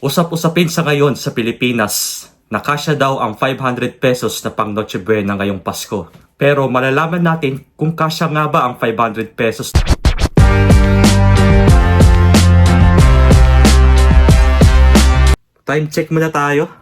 Usap-usapin sa ngayon sa Pilipinas na kasya daw ang 500 pesos na pang Noche Buena ngayong Pasko. Pero malalaman natin kung kasya nga ba ang 500 pesos. Time check muna tayo.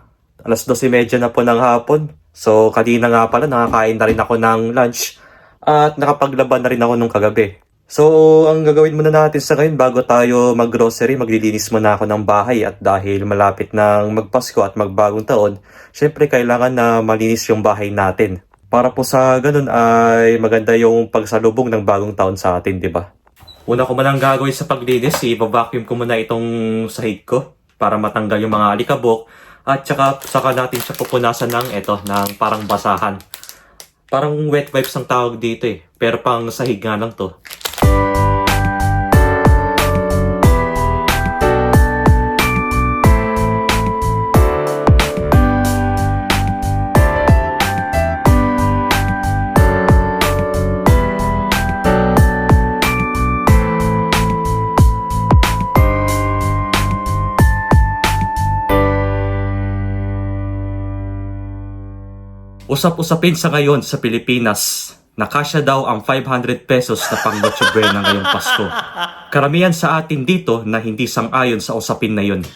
Alas 12:30 na po ng hapon. So kanina nga pala nakakain na rin ako ng lunch at nakapaglaban na rin ako nung kagabi. So, ang gagawin muna natin sa ngayon bago tayo mag-grocery, maglilinis muna ako ng bahay at dahil malapit ng magpasko at magbagong taon, syempre kailangan na malinis yung bahay natin. Para po sa ganun ay maganda yung pagsalubong ng bagong taon sa atin, di ba? Una ko manang gagawin sa paglinis, i-vacuum ko muna itong sahig ko para matanggal yung mga alikabok at saka natin siya pupunasan ng parang basahan. Parang wet wipes ang tawag dito pero pang sahig nga lang to. Usap-usapin sa ngayon sa Pilipinas na kasya daw ang 500 pesos na pang Noche Buena ngayong Pasko. Karamihan sa atin dito na hindi sang-ayon sa usapin na yun.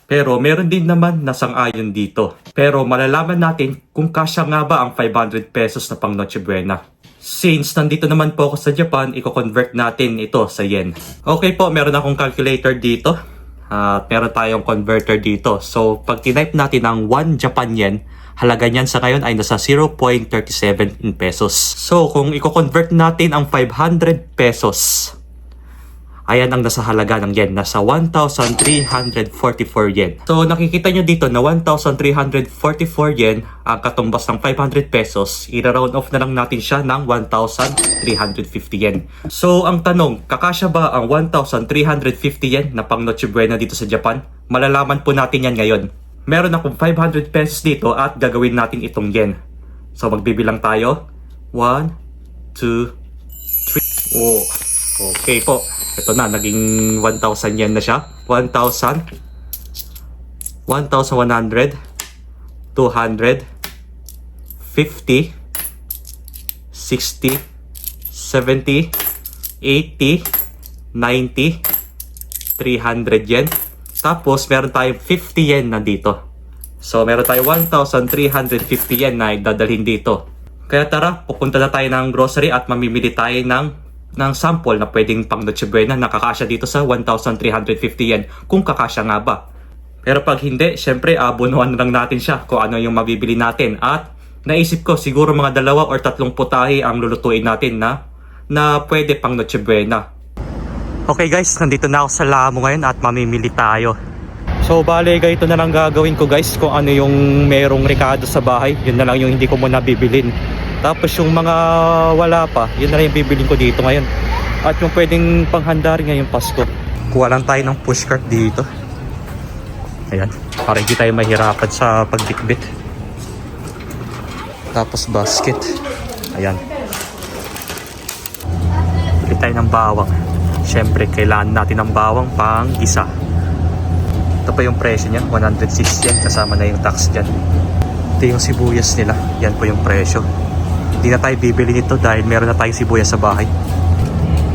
Pero meron din naman na sang-ayon dito. Pero malalaman natin kung kasya nga ba ang 500 pesos na pang Noche Buena. Since nandito naman po ako sa Japan, i-convert natin ito sa yen. Okay po, meron akong calculator dito. At meron tayong converter dito. So pag tinype natin ang 1 Japan yen, halaga niyan sa ngayon ay nasa 0.37 in pesos. So, kung i-convert natin ang 500 pesos, ayan ang nasa halaga ng yen, nasa 1,344 yen. So, nakikita nyo dito na 1,344 yen ang katumbas ng 500 pesos. I-round off na lang natin siya ng 1,350 yen. So, ang tanong, kakasya ba ang 1,350 yen na pang Noche Buena dito sa Japan? Malalaman po natin yan ngayon. Meron akong 500 pesos dito at gagawin natin itong yen. So magbibilang tayo. 1, 2, 3. Oh, okay po. Ito na, naging 1,000 yen na siya. 1,000, 1,100, 200, 50, 60, 70, 80, 90, 300 yen. Tapos, meron tayong 50 yen na dito. So, meron tayong 1,350 yen na dadalhin dito. Kaya tara, pupunta na tayo ng grocery at mamimili tayo ng sample na pwedeng pang Noche Buena na kakasya dito sa 1,350 yen kung kakasya nga ba. Pero pag hindi, syempre, abunuan na lang natin siya kung ano yung mabibili natin. At naisip ko, siguro mga 2 or 3 putahe ang lulutuin natin na pwede pang Noche Buena. Okay guys, nandito na ako sa Lamo ngayon at mamimili tayo. So bale, ito na lang gagawin ko guys, kung ano yung merong rekado sa bahay, yun na lang yung hindi ko muna bibilin. Tapos yung mga wala pa, yun na lang yung bibilin ko dito ngayon. At yung pwedeng panghanda rin ngayong Pasko. Kuha lang tayo ng pushcart dito. Ayan, para hindi tayo mahirapan sa pagdikbit. Tapos basket. Ayan. Bili tayo ng bawang. Siyempre, kailangan natin ng bawang pang isa. Ito pa yung presyo niya, 106 yen, kasama na yung tax dyan. Ito yung sibuyas nila, yan po yung presyo. Hindi na tayo bibili nito dahil meron na tayong sibuyas sa bahay.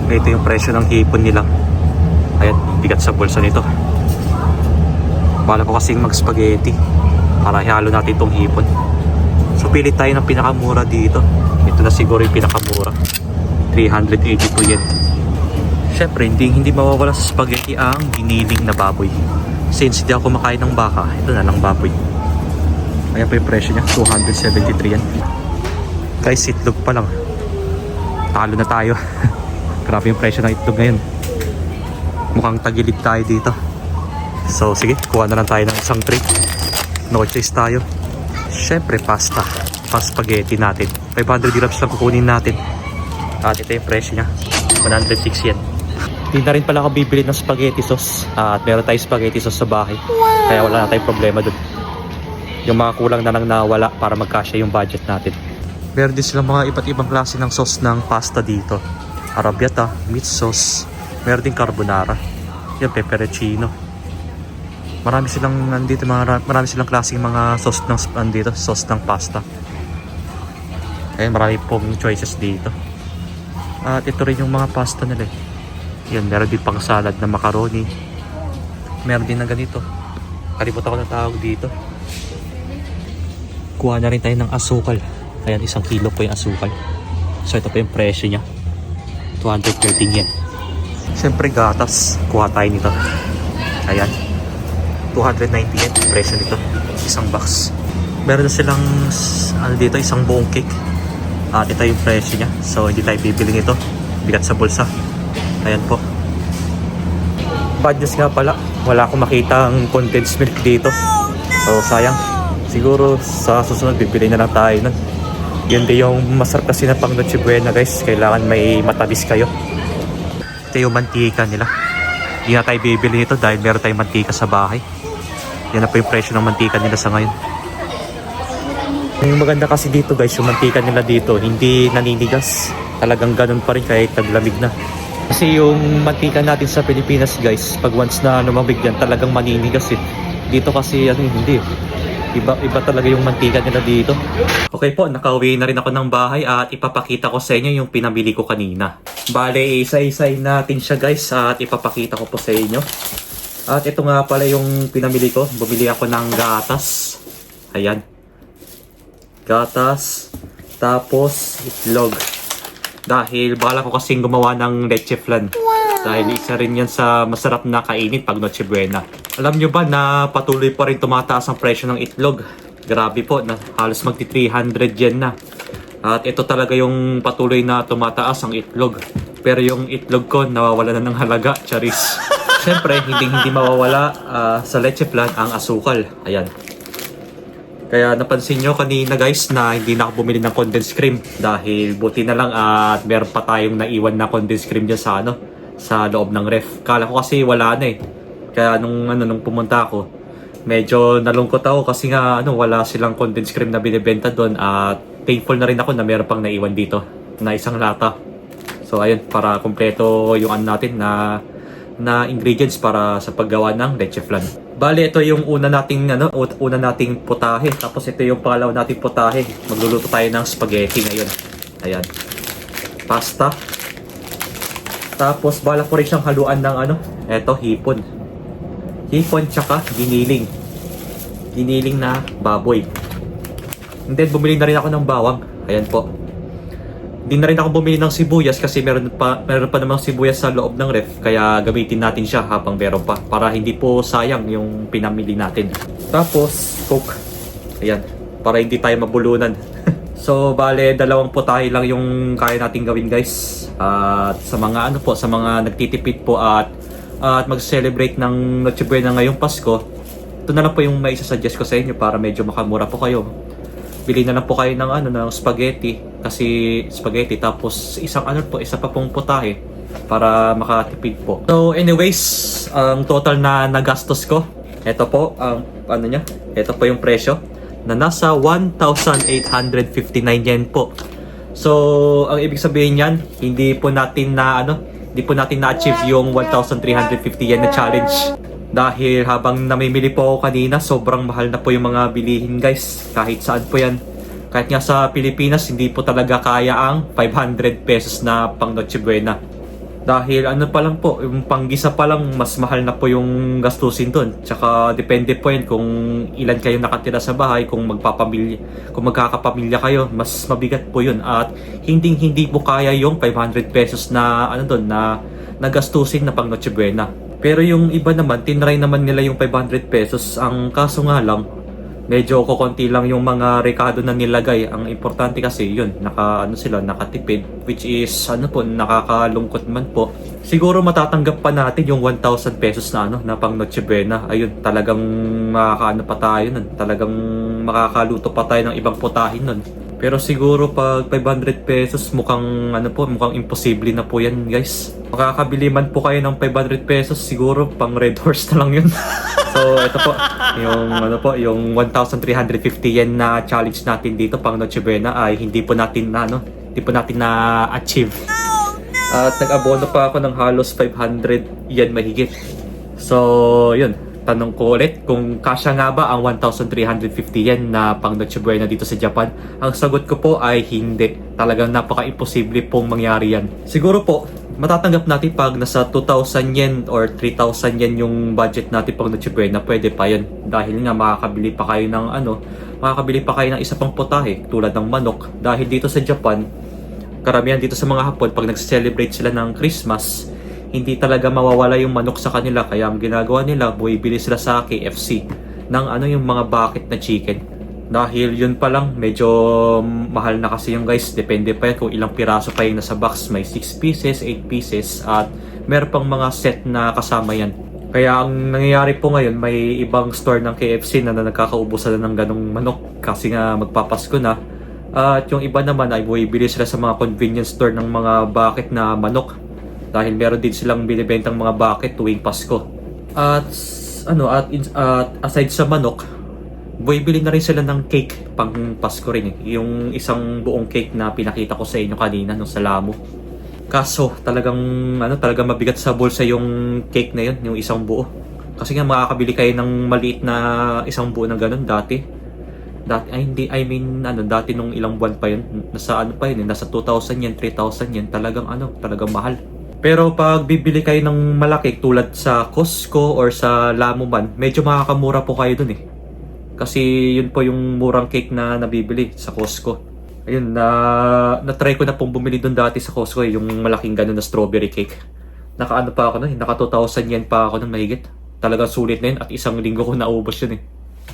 Ito yung presyo ng hipon nila. Ayan, bigat sa bulsa nito. Bala ko kasing mag-spaghetti para ihalo natin itong hipon. So, pili tayo ng pinakamura dito. Ito na siguro yung pinakamura, 382 yen. Siyempre, hindi mawawala sa spaghetti ang giniling na baboy. Since hindi ako kumakain ng baka, ito na lang baboy. Ayan pa yung presyo niya, 273 yan. Guys, itlog pa lang. Talo na tayo. Grabe yung presyo ng itlog ngayon. Mukhang tagilid tayo dito. So, sige, kuha na lang tayo ng isang tray. No choice tayo. Siyempre, pasta. Spaghetti natin. 500 grams lang kukunin natin. At ito yung presyo niya, 106 yen. Hindi na rin pala ako bibili ng spaghetti sauce. At meron tayong spaghetti sauce sa bahay. Kaya wala na tayong problema dun. Yung mga kulang na lang nawala para magkasya yung budget natin. Meron din silang mga iba't ibang klase ng sauce ng pasta dito. Arrabbiata, meat sauce. Meron din carbonara. Yung pepperoncino. Marami silang andito, marami silang klaseng mga sauce ng andito, sauce ng pasta. Ayun, marami pong choices dito. At ito rin yung mga pasta nila. Yan, meron din pang salad na macaroni. Meron din na ganito. Kalimutan ko na tawag dito. Kuha na rin tayo ng asukal. Ayan, 1 kilo po yung asukal. So ito po yung presyo niya. 213 yen. Siyempre gatas. Kuha tayo nito. Ayan. 290 yen. Presyo nito. 1 box. Meron na silang dito, 1 buong cake. At ito yung presyo niya. So hindi tayo bibili nito. Bigat sa bulsa. Ayan po. Bad news nga pala. Wala akong makita ang condensed milk dito. So sayang. Siguro sa susunod bibili na lang tayo nun. Yun din yung masarap kasi na pang Noche Buena guys. Kailangan may matabis kayo. Ito yung mantika nila. Hindi na tayo bibili nito dahil meron tayong mantika sa bahay. Yan na po yung presyo ng mantika nila sa ngayon. Yung maganda kasi dito guys, yung mantika nila dito hindi naninigas. Talagang ganun pa rin kahit taglamig na. Kasi yung mantika natin sa Pilipinas guys, pag once na lumamig yan, talagang maninigas eh. Dito kasi hindi. Iba talaga yung mantika nila dito. Okay po, nakauwi na rin ako ng bahay at ipapakita ko sa inyo yung pinamili ko kanina. Bale, isa-isay natin siya guys at ipapakita ko po sa inyo. At ito nga pala yung pinamili ko. Bumili ako ng gatas. Ayan. Gatas. Tapos itlog. Dahil bala ko kasing gumawa ng leche flan. Dahil isa rin yan sa masarap na kainin pag Noche Buena. Alam nyo ba na patuloy pa rin tumataas ang presyo ng itlog? Grabe po, na halos magti 300 yen na. At ito talaga yung patuloy na tumataas ang itlog. Pero yung itlog ko nawawala na ng halaga, charis. Siyempre, hindi mawawala sa leche flan ang asukal. Ayan. Kaya napansin nyo kanina guys na hindi na ako bumili ng condensed cream. Dahil buti na lang at meron pa tayong naiwan na condensed cream dyan sa loob ng ref. Kala ko kasi wala na eh. Kaya nung pumunta ako, medyo nalungkot ako kasi nga wala silang condensed cream na binibenta doon at thankful na rin ako na meron pang naiwan dito na 1 lata. So ayun, para kumpleto yung natin na ingredients para sa paggawa ng leche flan. Bale, ito yung una nating putahe. Tapos ito yung pangalawa nating putahe. Magluluto tayo ng spaghetti ngayon. Ayan. Pasta. Tapos bala ko rin siyang haluan ng eto, hipon. Hipon tsaka giniling. Giniling na baboy. And then bumili na rin ako ng bawang. Ayan po. Hindi na rin ako bumili ng sibuyas kasi meron pa namang sibuyas sa loob ng ref. Kaya gamitin natin siya habang meron pa. Para hindi po sayang yung pinamili natin. Tapos coke. Ayan. Para hindi tayo mabulunan. So bale, 2 putahe lang yung kaya natin gawin guys. At sa mga sa mga nagtitipid po at mag-celebrate ng Noche Buena ngayong Pasko, ito na lang po yung may suggest ko sa inyo para medyo makamura po kayo. Bili na lang po kayo ng ng spaghetti kasi spaghetti tapos isa pa pong putahe para makatipid po. So anyways, ang total na nagastos ko, ito po ang ito po yung presyo na nasa 1,859 yen po. So, ang ibig sabihin niyan, hindi po natin na-achieve yung 1,350 yen na challenge. Dahil habang namimili po ako kanina, sobrang mahal na po yung mga bilihin guys. Kahit saan po yan. Kahit nga sa Pilipinas, hindi po talaga kaya ang 500 pesos na pang Noche Buena. Dahil pa lang po, yung panggisa pa lang, mas mahal na po yung gastusin doon. Tsaka depende po yan kung ilan kayo nakatira sa bahay, kung magkakapamilya kayo, mas mabigat po yun. At hindi po kaya yung 500 pesos na na gastusin na pang Noche Buena. Pero yung iba naman, tinry naman nila yung 500 pesos. Ang kaso nga lang, medyo kukonti lang yung mga rekado na nilagay. Ang importante kasi yun, nakatipid, which is nakakalungkot man po. Siguro matatanggap pa natin yung 1,000 pesos na pang Noche Buena. Ayun, talagang pa tayo nun. Talagang makakaluto pa tayo ng ibang putahin nun. Pero siguro pag 500 pesos mukhang imposible na po yan guys. Makakabili man po kayo ng 500 pesos, siguro pang Red Horse na lang yun. So ito po, yung 1,350 yen na challenge natin dito pang Noche Buena ay hindi po natin na-achieve. At nag-abono pa ako ng halos 500 yen mahigit. So yun, tanong ko ulit kung kasya nga ba ang 1,350 yen na pang Noche Buena dito sa Japan. Ang sagot ko po ay hindi. Talagang napaka-imposible pong mangyari yan. Siguro po, matatanggap natin pag nasa 2,000 yen or 3,000 yen yung budget natin pang Noche Buena, pwede pa yun. Dahil nga makakabili pa kayo ng makakabili pa kayo ng isa pang putahe tulad ng manok. Dahil dito sa Japan, karamihan dito sa mga Hapon, pag nag-celebrate sila ng Christmas, hindi talaga mawawala yung manok sa kanila. Kaya ang ginagawa nila, bumibili sila sa KFC ng yung mga bucket na chicken. Dahil yun pa lang, medyo mahal na kasi yung guys. Depende pa yan kung ilang piraso pa yung nasa box. May 6 pieces, 8 pieces, at meron pang mga set na kasama yan. Kaya ang nangyayari po ngayon, may ibang store ng KFC na nagkakaubusan na ng ganong manok kasi nga magpapasko na. At yung iba naman ay bumibili sila sa mga convenience store ng mga bucket na manok. Dahil meron din silang binibentang mga bucket tuwing Pasko. At aside sa manok, bumibili na rin sila ng cake pang Pasko rin eh. Yung isang buong cake na pinakita ko sa inyo kanina nung sa Lamu. Kaso talagang mabigat sa bulsa yung cake na yun, yung isang buo. Kasi nga makakabili kayo ng maliit na isang buo ng ganun dati nung ilang buwan pa yun. Nasa nasa 2,000 yen, 3,000 yen, talagang mahal. Pero pag bibili kayo ng malaki tulad sa Costco or sa Lamu man, medyo makakamura po kayo dun eh. Kasi yun po yung murang cake na nabibili sa Costco. Ayun, na-try ko na pong bumili dun dati sa Costco yung malaking ganun na strawberry cake. Naka naka 2,000 yen pa ako nung mahigit. Talagang sulit na yun at isang linggo ko naubos yun eh.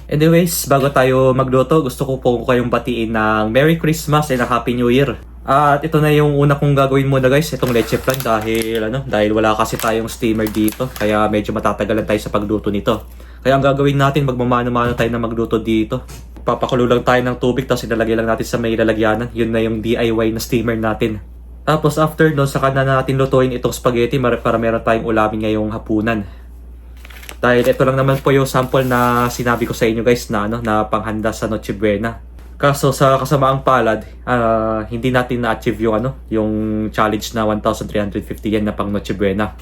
Anyways, bago tayo magluto, gusto ko po kayong batiin ng Merry Christmas and a Happy New Year. At ito na yung una kong gagawin muna guys, itong leche flan dahil wala kasi tayong steamer dito, kaya medyo matatagalan tayo sa pagluto nito. Kaya ang gagawin natin, magmamano-mano tayo na magluto dito. Papakulo lang tayo ng tubig tapos ilalagay lang natin sa may lalagyanan. Yun na yung DIY na steamer natin. Tapos after nun, saka na natin lutuin itong spaghetti para meron tayong ulamin ngayong hapunan. Dahil ito lang naman po yung sample na sinabi ko sa inyo guys na panghanda sa Noche Buena. Kaso sa kasamaang palad, hindi natin na-achieve yung challenge na 1,350 yen na pang Noche Buena.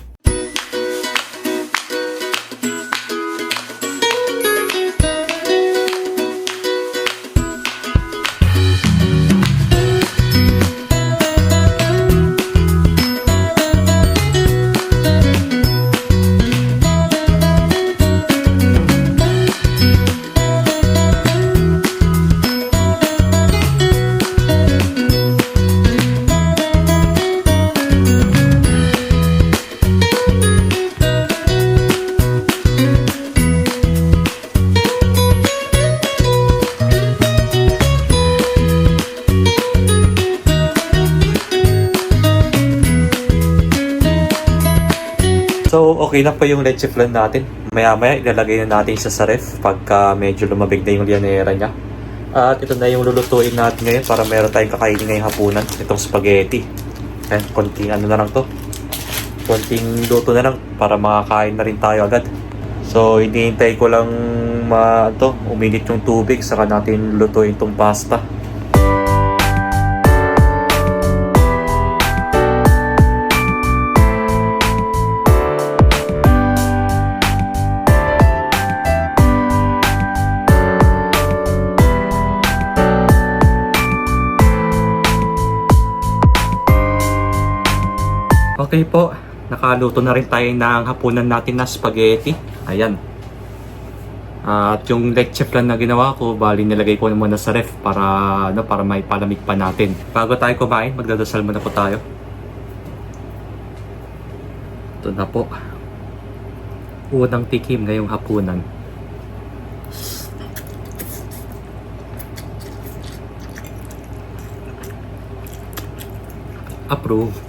So, okay na po yung leche flan natin. Maya-maya, ilalagay na natin sa ref pagka medyo lumabig na yung lianera niya. At ito na yung lulutuin natin ngayon para meron tayong kakainin ngayong hapunan. Itong spaghetti. Ayan, konting na lang to. Konting luto na lang para makakain na rin tayo agad. So, hinihintay ko lang uminit yung tubig saka natin lutuin itong pasta. Okay po, nakaluto na rin tayo ng hapunan natin na spaghetti. Ayan. At yung leche flan na ginawa ko, bali nilagay ko muna sa ref para may palamig pa natin. Bago tayo kumain, magdadasal muna po tayo. Ito na po. Unang tikim ngayong hapunan. Approve.